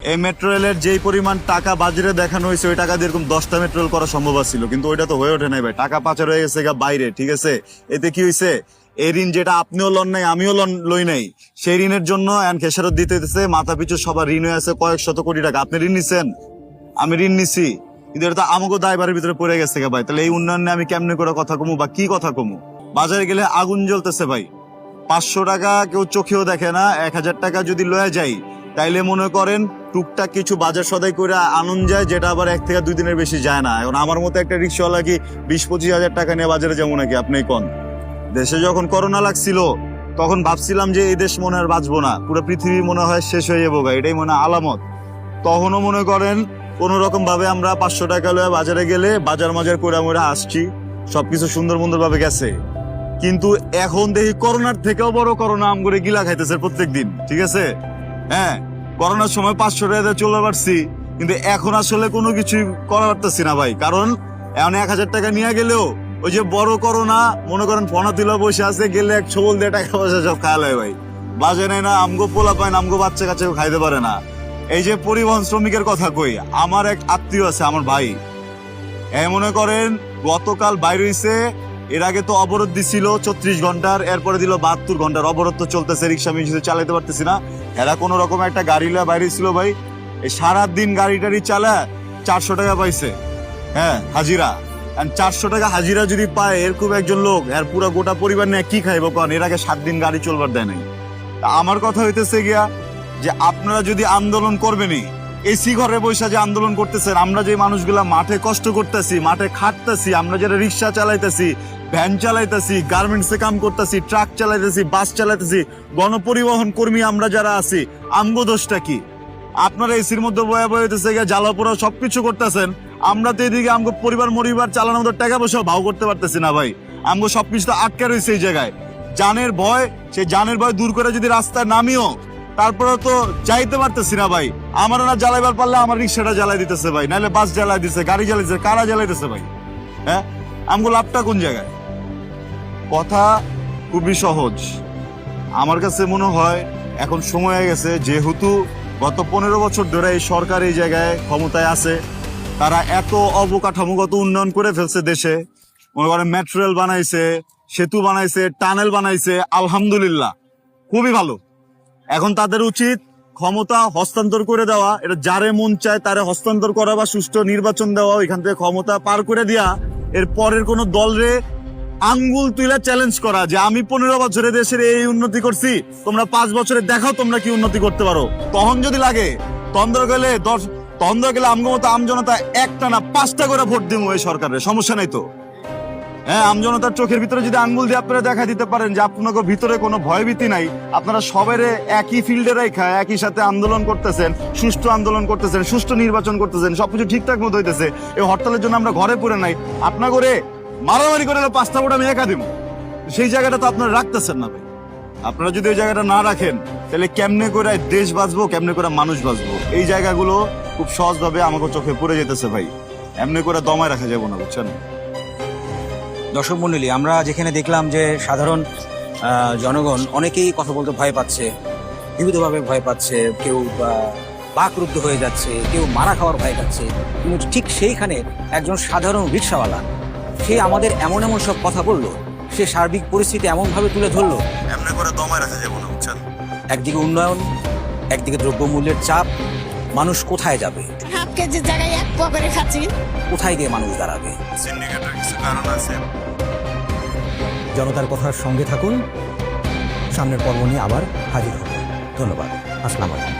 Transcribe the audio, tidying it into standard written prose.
এই মেট্রো রেলের যেই পরিমাণ টাকা বাজারে দেখানো হয়েছে ওই টাকা দিয়ে এরকম 10টা মেট্রো রেল করা সম্ভব ছিল, কিন্তু ওইটা তো হয়ে ওঠে নাই ভাই। টাকা পাচার হয়ে গেছে বাইরে, ঠিক আছে। এতে কি হয়েছে, এই ঋণ যেটা আপনিও লন নাই আমিও লই নাই, সেই ঋণের জন্য খেসারত দিতে দিতেছে মাথা পিছু সবার ঋণ হয়ে আছে কয়েক শত কোটি টাকা। আপনি ঋণ নিছেন, আমি ঋণ নিছি, কিন্তু এটা তো আমাকে দায়ভারের ভিতরে পড়ে গেছে ভাই। তাহলে এই উন্নয়ন নিয়ে আমি কেমনে করে কথা কমু বা কি কথা কমু? বাজারে গেলে আগুন জ্বলতেছে ভাই। 500 টাকা কেউ চোখেও দেখে না, 1000 টাকা যদি লয়ে যাই তাইলে মনে করেন টুকটাক কিছু বাজার সদাই করে আনন্দ যায়, যেটা আবার 1 থেকে 2 দিনের বেশি যায় না। এখন আমার মতো একটা রিক্সাওয়ালা কি 20-25 হাজার টাকা নিয়ে বাজারে যাবো নাকি? আপনি কোন দেশে যখন করোনা লাগছিল তখন ভাবছিলাম যে এই দেশ মনে আর বাঁচবো না, পুরো পৃথিবী মনে হয় শেষ হয়ে যাবো, এটাই মনে আলামত। তখনও মনে করেন কোন রকম ভাবে আমরা 500 টাকা লয়ে বাজারে গেলে বাজার মাজার করে আমরা আসছি, সবকিছু সুন্দর ভাবে গেছে। কিন্তু এখন দেখি করোনার থেকেও বড় করোনা আম করে গিলা খাইতেছে প্রত্যেকদিন, ঠিক আছে। হ্যাঁ, করোনার সময় 500 টাকা চলে পারছি, কিন্তু এখন আসলে কোনো কিছু করা পারতেছি না ভাই। কারণ এখন 1000 টাকা নিয়ে গেলেও ওই যে বড় করোনা মনে করেন ফোনা তুলা বসে আছে, গেলে এক ছবল দিয়ে টাকা পয়সা সব খাওয়া হয় ভাই। বাজে নেয় না, আমগো পোলা পায় না, আমগো বাচ্চা কাচ্চা খাইতে পারে না। এই যে পরিবহন শ্রমিকের কথা কই, আমার এক আত্মীয় আছে, আমার ভাই, মনে করেন গতকাল বাইরে হইছে। এর আগে তো অবরোধ দিছিল 34 ঘন্টার, এরপরে দিল 72 ঘন্টার অবরোধ। তো চলতেছে, রিক্সা মিক্সা চালাতে পারতেছি না। এরা কোন রকম একটা গাড়ি লয়ে বাইরে ছিল ভাই, এই সারাদিন গাড়ি টাড়ি চালা 400 টাকা পাইছে। হ্যাঁ, হাজিরা। 400 টাকা হাজিরা যদি পায় এরকম একজন লোক, এর পুরো গোটা পরিবার নিয়ে কি খাইব কারণ এর আগে 7 দিন গাড়ি চলবার দেয় নাই। আমার কথা হইতেছে গিয়া যে আপনারা যদি আন্দোলন করবেনই, এসি ঘরে বসে যে আন্দোলন করতেছেন, আমরা যে মানুষগুলা মাঠে কষ্ট করতেছি, মাঠে খাটতেছি, আমরা যারা রিক্সা চালাইতেছি, ভ্যান চালাইতেছি, গার্মেন্টসে কাম করতেছি, ট্রাক চালাইতেছি, বাস চালাইতেছি, গণপরিবহন কর্মী আমরা যারা আছি, আমগো দোষটা কি? আপনারা এসির মধ্যে বয়া বয়া হইতেছে গিয়া জ্বালা পোড়া সবকিছু করতেছেন, আমরা তো এদিকে আমগো পরিবার চালানোর মতো টাকা পয়সা ভাও করতে পারতেছি না ভাই। আমগো সবকিছু তো আটকে রয়েছে এই জায়গায়। জানের ভয়, সেই জানের ভয় দূর করে যদি রাস্তায় নামিও, তারপরে তো যাইতে পারতেছি না ভাই। আমার না জ্বালাইবার পারলে আমার রিক্সাটা জ্বালাই দিতেছে ভাই, নাহলে বাস জ্বালাই দিতেছে, গাড়ি জ্বালাইছে, কারা জ্বালাইতেছে ভাই? হ্যাঁ, আমগো লাভটা কোন জায়গায়? কথা খুবই সহজ। আমার কাছে মনে হয় এখন সময় হয়ে গেছে, যেহেতু গত 15 বছর ধরে এই সরকার এই জায়গায় ক্ষমতায় আছে, তারা এত অবকাঠামোগত উন্নয়ন করে ফেলছে দেশে। মনে করেন মেট্রো রেল বানাইছে, সেতু বানাইছে, টানেল বানাইছে, আলহামদুলিল্লাহ খুবই ভালো। এখন তাদের উচিত ক্ষমতা হস্তান্তর করে দেওয়া, এটা যারে মন চায় তারে হস্তান্তর করা বা সুষ্ঠু নির্বাচন দেওয়া, এখান থেকে ক্ষমতা পার করে দিয়া এর পরের কোন দলরে আঙ্গুল তুলে চ্যালেঞ্জ করা যে আমি 15 বছরে দেশের এই উন্নতি করছি, তোমরা 5 বছরে দেখাও তোমরা কি উন্নতি করতে পারো। তখন যদি লাগে তন্দ্র গেলে আমগো মতো আমজনতা একটা না 5টা করে ভোট দিব এই সরকারের, সমস্যা নাই তো। হ্যাঁ, আমজনতার চোখের ভিতরে যদি আঙ্গুল দিয়ে আপনারা দেখা দিতে পারেন যে আপনাদের ভিতরে কোনো ভয়ভীতি নাই, আপনারা সবাইরে একই ফিল্ডে রেখা একই সাথে আন্দোলন করতেছেন, সুষ্ঠু আন্দোলন করতেছেন, সুষ্ঠু নির্বাচন করতেছেন, সবকিছু ঠিকঠাক মতো হইতেছে, এই হরতালের জন্য আমরা ঘরে পড়ে নাই। আপনা করে মারামারি করে 5টা ভোট আমি একা দিব, সেই জায়গাটা তো আপনারা রাখতেছেন না ভাই। আপনারা যদি ওই জায়গাটা না রাখেন তাহলে কেমনে করে দেশ বাঁচবো, কেমনে করে মানুষ বাঁচবো? এই জায়গাগুলো খুব সহজভাবে আমাকে চোখে পড়ে যেতেছে ভাই, এমনি করে দমায় রাখা যাবো না, বুঝছেন? দর্শক মণ্ডলী, আমরা যেখানে দেখলাম যে সাধারণ জনগণ অনেকেই কথা বলতে ভয় পাচ্ছে, বিবিধভাবে ভয় পাচ্ছে, কেউ বাকরুদ্ধ হয়ে যাচ্ছে, কেউ মারা খাওয়ার ভয় পাচ্ছে, কিন্তু ঠিক সেইখানে একজন সাধারণ রিক্সাওয়ালা সে আমাদের এমন এমন সব কথা বললো, সে সার্বিক পরিস্থিতি এমনভাবে তুলে ধরলো, এমনি করে দমায় রাখা যাবো না, বুঝছেন? একদিকে উন্নয়ন, একদিকে দ্রব্যমূল্যের চাপ, মানুষ কোথায় যাবে? হাফ কেজি জায়গায় 1 পোয়া করে খাচ্ছি, কোথায় গিয়ে মানুষ দাঁড়াবে? সিন্ডিকেটের কিছু কারণ আছে। জনতার কথার সঙ্গে থাকুন, সামনের পর্ব নিয়ে আবার হাজির হব। ধন্যবাদ, আসসালামু আলাইকুম।